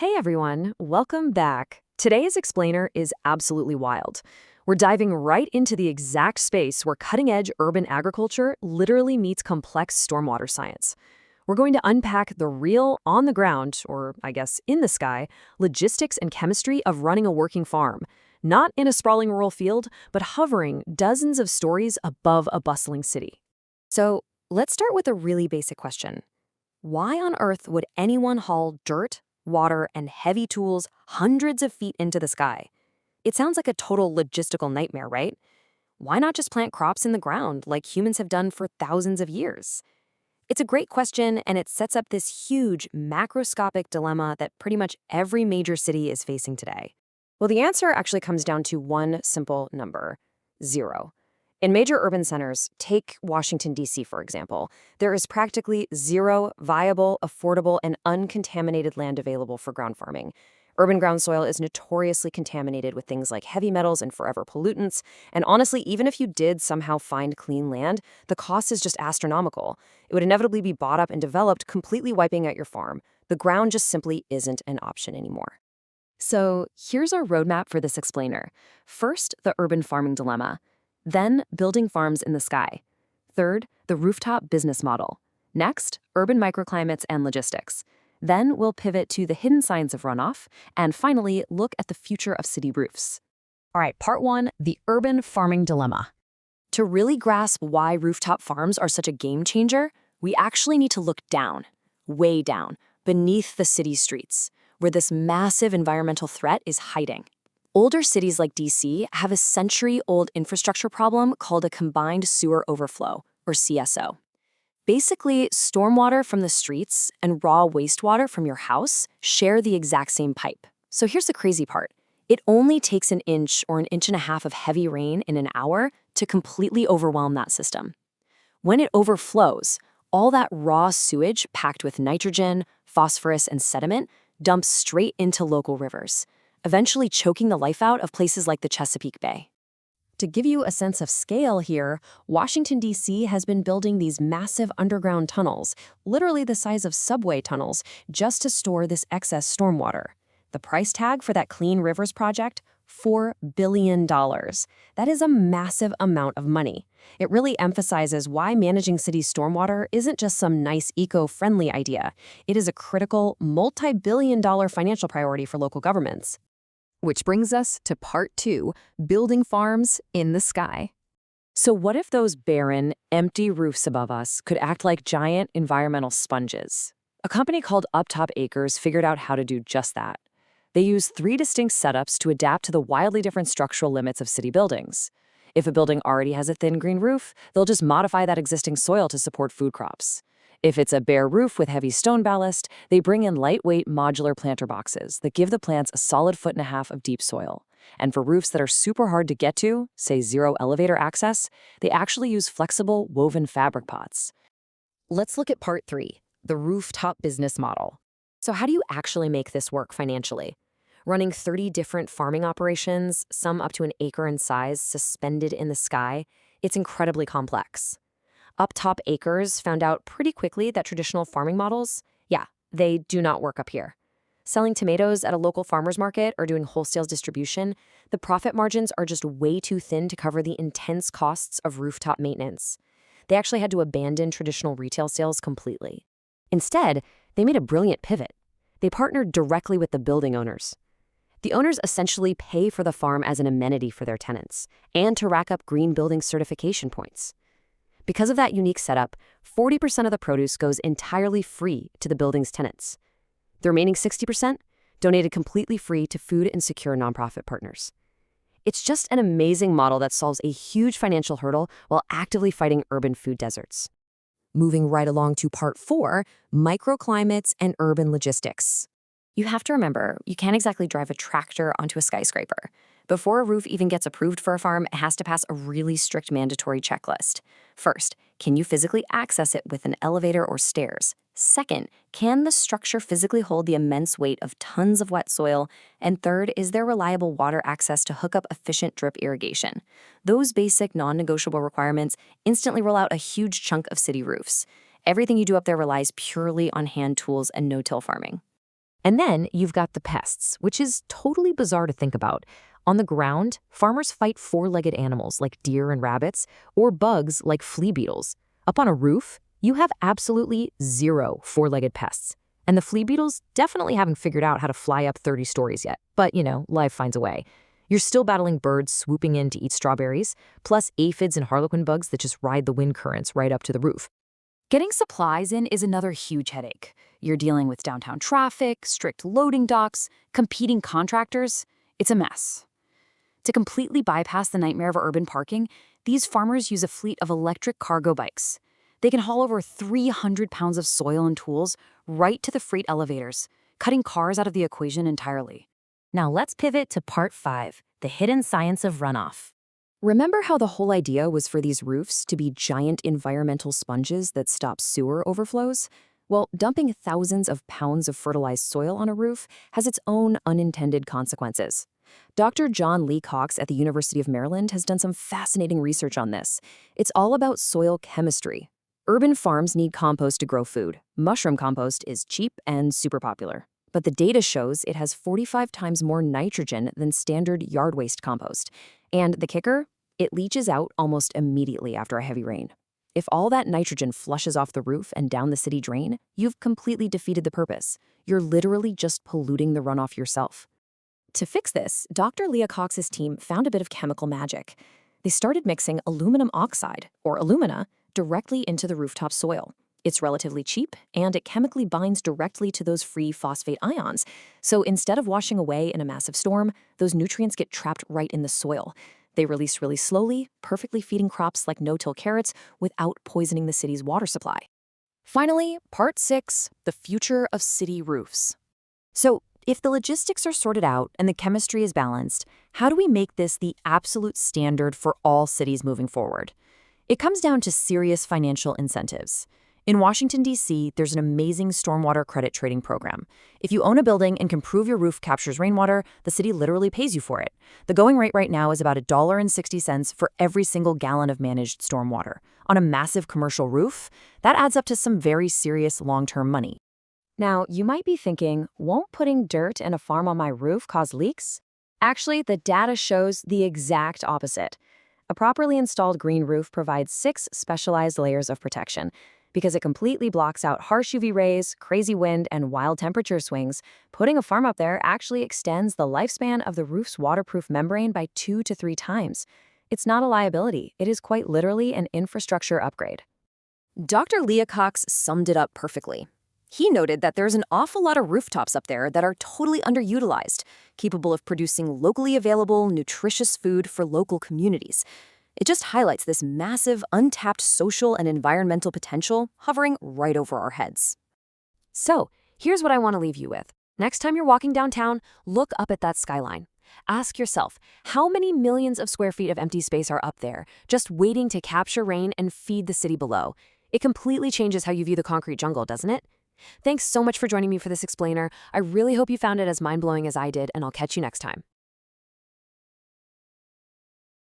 Hey everyone, welcome back. Today's explainer is absolutely wild. We're diving right into the exact space where cutting-edge urban agriculture literally meets complex stormwater science. We're going to unpack the real, on-the-ground, or I guess in the sky, logistics and chemistry of running a working farm. Not in a sprawling rural field, but hovering dozens of stories above a bustling city. So let's start with a really basic question. Why on earth would anyone haul dirt, water, and heavy tools hundreds of feet into the sky? It sounds like a total logistical nightmare, right? Why not just plant crops in the ground like humans have done for thousands of years? It's a great question, and it sets up this huge macroscopic dilemma that pretty much every major city is facing today. Well, the answer actually comes down to one simple number: 0. In major urban centers, take Washington, D.C., for example, there is practically zero viable, affordable, and uncontaminated land available for ground farming. Urban ground soil is notoriously contaminated with things like heavy metals and forever pollutants, and honestly, even if you did somehow find clean land, the cost is just astronomical. It would inevitably be bought up and developed, completely wiping out your farm. The ground just simply isn't an option anymore. So here's our roadmap for this explainer. First, the urban farming dilemma. Then, building farms in the sky. Third, the rooftop business model. Next, urban microclimates and logistics. Then we'll pivot to the hidden signs of runoff, and finally, look at the future of city roofs. All right, part 1, the urban farming dilemma. To really grasp why rooftop farms are such a game changer, we actually need to look down, way down, beneath the city streets, where this massive environmental threat is hiding. Older cities like DC have a century-old infrastructure problem called a combined sewer overflow, or CSO. Basically, stormwater from the streets and raw wastewater from your house share the exact same pipe. So here's the crazy part. It only takes an inch or an inch and a half of heavy rain in an hour to completely overwhelm that system. When it overflows, all that raw sewage packed with nitrogen, phosphorus, and sediment dumps straight into local rivers, eventually choking the life out of places like the Chesapeake Bay. To give you a sense of scale here, Washington, D.C. has been building these massive underground tunnels, literally the size of subway tunnels, just to store this excess stormwater. The price tag for that Clean Rivers project? $4 billion. That is a massive amount of money. It really emphasizes why managing city stormwater isn't just some nice eco-friendly idea. It is a critical, multi-billion-dollar financial priority for local governments. Which brings us to part 2, building farms in the sky. So what if those barren, empty roofs above us could act like giant environmental sponges? A company called Rooftop figured out how to do just that. They use 3 distinct setups to adapt to the wildly different structural limits of city buildings. If a building already has a thin green roof, they'll just modify that existing soil to support food crops. If it's a bare roof with heavy stone ballast, they bring in lightweight modular planter boxes that give the plants a solid 1.5 feet of deep soil. And for roofs that are super hard to get to, say zero elevator access, they actually use flexible woven fabric pots. Let's look at part 3, the rooftop business model. So how do you actually make this work financially? Running 30 different farming operations, some up to an acre in size, suspended in the sky, it's incredibly complex. Rooftop found out pretty quickly that traditional farming models, they do not work up here. Selling tomatoes at a local farmer's market or doing wholesale distribution, the profit margins are just way too thin to cover the intense costs of rooftop maintenance. They actually had to abandon traditional retail sales completely. Instead, they made a brilliant pivot. They partnered directly with the building owners. The owners essentially pay for the farm as an amenity for their tenants and to rack up green building certification points. Because of that unique setup, 40% of the produce goes entirely free to the building's tenants. The remaining 60% donated completely free to food and secure nonprofit partners. It's just an amazing model that solves a huge financial hurdle while actively fighting urban food deserts. Moving right along to part 4, microclimates and urban logistics. You have to remember, you can't exactly drive a tractor onto a skyscraper. Before a roof even gets approved for a farm, it has to pass a really strict mandatory checklist. First, can you physically access it with an elevator or stairs? Second, can the structure physically hold the immense weight of tons of wet soil? And third, is there reliable water access to hook up efficient drip irrigation? Those basic non-negotiable requirements instantly roll out a huge chunk of city roofs. Everything you do up there relies purely on hand tools and no-till farming. And then you've got the pests, which is totally bizarre to think about. On the ground, farmers fight four-legged animals like deer and rabbits, or bugs like flea beetles. Up on a roof, you have absolutely zero four-legged pests. And the flea beetles definitely haven't figured out how to fly up 30 stories yet. But, life finds a way. You're still battling birds swooping in to eat strawberries, plus aphids and harlequin bugs that just ride the wind currents right up to the roof. Getting supplies in is another huge headache. You're dealing with downtown traffic, strict loading docks, competing contractors. It's a mess. To completely bypass the nightmare of urban parking, these farmers use a fleet of electric cargo bikes. They can haul over 300 pounds of soil and tools right to the freight elevators, cutting cars out of the equation entirely. Now let's pivot to part 5, the hidden science of runoff. Remember how the whole idea was for these roofs to be giant environmental sponges that stop sewer overflows? Well, dumping thousands of pounds of fertilized soil on a roof has its own unintended consequences. Dr. Lee Cox at the University of Maryland has done some fascinating research on this. It's all about soil chemistry. Urban farms need compost to grow food. Mushroom compost is cheap and super popular. But the data shows it has 45 times more nitrogen than standard yard waste compost. And the kicker? It leaches out almost immediately after a heavy rain. If all that nitrogen flushes off the roof and down the city drain, you've completely defeated the purpose. You're literally just polluting the runoff yourself. To fix this, Dr. Lee Cox's team found a bit of chemical magic. They started mixing aluminum oxide, or alumina, directly into the rooftop soil. It's relatively cheap, and it chemically binds directly to those free phosphate ions. So instead of washing away in a massive storm, those nutrients get trapped right in the soil. They release really slowly, perfectly feeding crops like no-till carrots without poisoning the city's water supply. Finally, part 6, the future of city roofs. So, if the logistics are sorted out and the chemistry is balanced, how do we make this the absolute standard for all cities moving forward? It comes down to serious financial incentives. In Washington, D.C., there's an amazing stormwater credit trading program. If you own a building and can prove your roof captures rainwater, the city literally pays you for it. The going rate right now is about $1.60 for every single gallon of managed stormwater. On a massive commercial roof, that adds up to some very serious long-term money. Now, you might be thinking, won't putting dirt in a farm on my roof cause leaks? Actually, the data shows the exact opposite. A properly installed green roof provides 6 specialized layers of protection. Because it completely blocks out harsh UV rays, crazy wind, and wild temperature swings, putting a farm up there actually extends the lifespan of the roof's waterproof membrane by 2 to 3 times. It's not a liability. It is quite literally an infrastructure upgrade. Dr. Lee Cox summed it up perfectly. He noted that there's an awful lot of rooftops up there that are totally underutilized, capable of producing locally available, nutritious food for local communities. It just highlights this massive, untapped social and environmental potential hovering right over our heads. So, here's what I want to leave you with. Next time you're walking downtown, look up at that skyline. Ask yourself, how many millions of square feet of empty space are up there, just waiting to capture rain and feed the city below? It completely changes how you view the concrete jungle, doesn't it? Thanks so much for joining me for this explainer. I really hope you found it as mind-blowing as I did, and I'll catch you next time.